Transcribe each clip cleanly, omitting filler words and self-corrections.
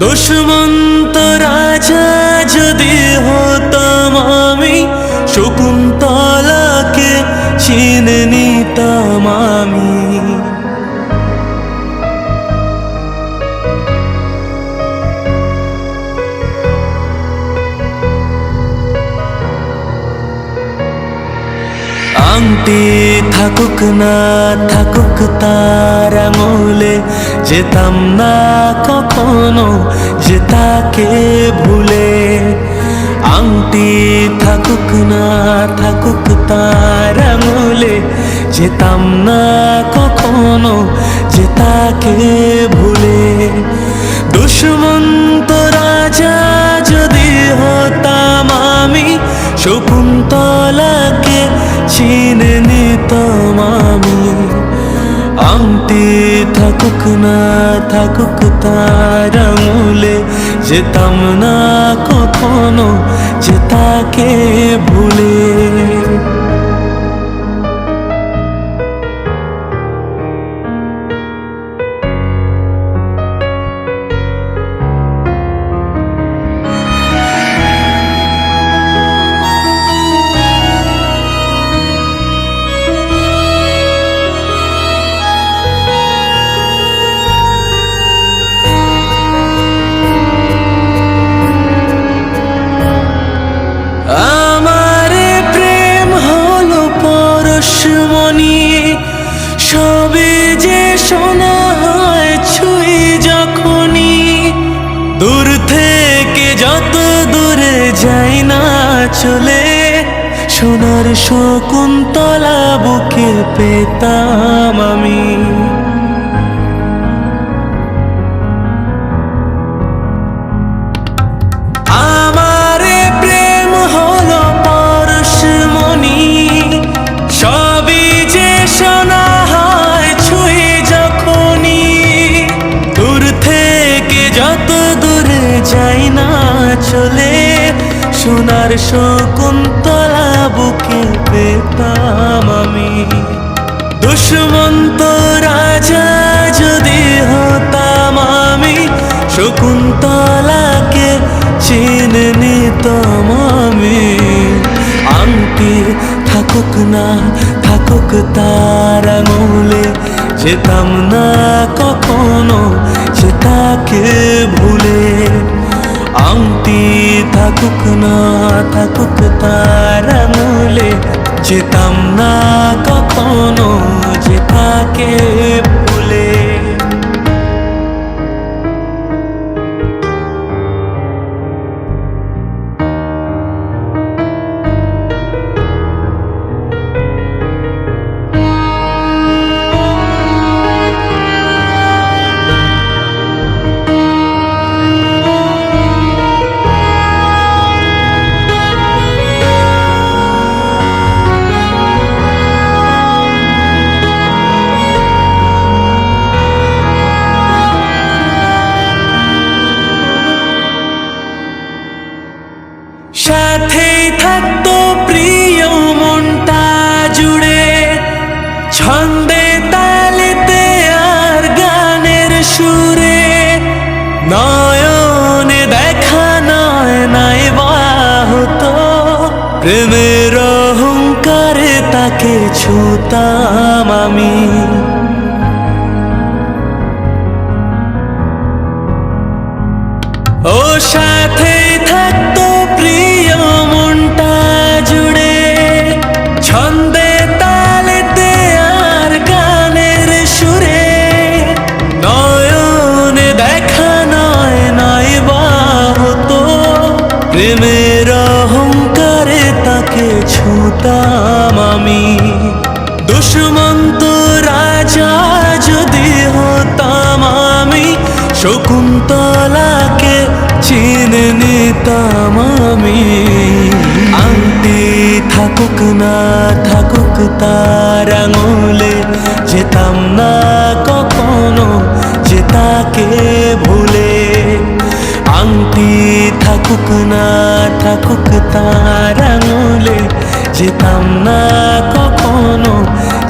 দুষ্মন্ত রাজা যদি হতাম আমি, শকুন্তলাকে চিনে নিতাম আমি। আংটি থাকুক না থাকুক তার আঙুলে, যেতাম না কখনো যে তাকে ভুলে। আংটি থাকুক না থাকুক তার আঙুলে, যেতাম না কখনো যে তাকে ভুলে। দুষ্মন্ত রাজা যদি হতাম আমি, শকুন্তলাকে চিনে নিতাম আমি। আংটি থাকুক না থাকুক তার আঙুলে, যেতাম না কখনো যে তাকে ভুলে। সবে যে শোনা হয় ছুঁই যখনই, দূর থেকে যত দূরে যাই না চলে, সোনার শকুন্তলা বুকে পেতাম আমি। যাই না চলে, সোনার শকুন্তলা বুকে পেতাম আমি। দুষ্মন্ত রাজা যদি হতাম আমি, শকুন্তলাকে চিনে নিতাম আমি। আংটি থাকুক না থাকুক তার আঙুলে, যেতাম না কখনো যে তাকে ভুলে। আংটি থাকুক না থাকুক তার আঙুলে, যেতাম না কখনো যে তাকে ভুলে। সাথেই থাকতো প্রিয় মনটা জুড়ে, ছন্দে তালেতে আর গানের সুরে। নয়নে দেখা নয় নাই বা হতো, প্রেমের অহংকারে তাকে ছুতাম আমি। ও সাথেই থাকতো প্রিয় মনটা জুড়ে, ছন্দে তালেতে আর গানের সুরে। নয়নে দেখা নয় নাই বা হতো, প্রেমের অহংকারে তাকে ছুতাম আমি। দুষ্মন্ত রাজা যদি হতাম আমি, শকুন্তলাকে চিনে নিতাম আমি। আংটি থাকুক না থাকুক তার আঙুলে, যেতাম না কখনো যে তাকে ভুলে। আংটি থাকুক না থাকুক তার আঙুলে, যেতাম না কখনো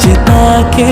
যে তাকে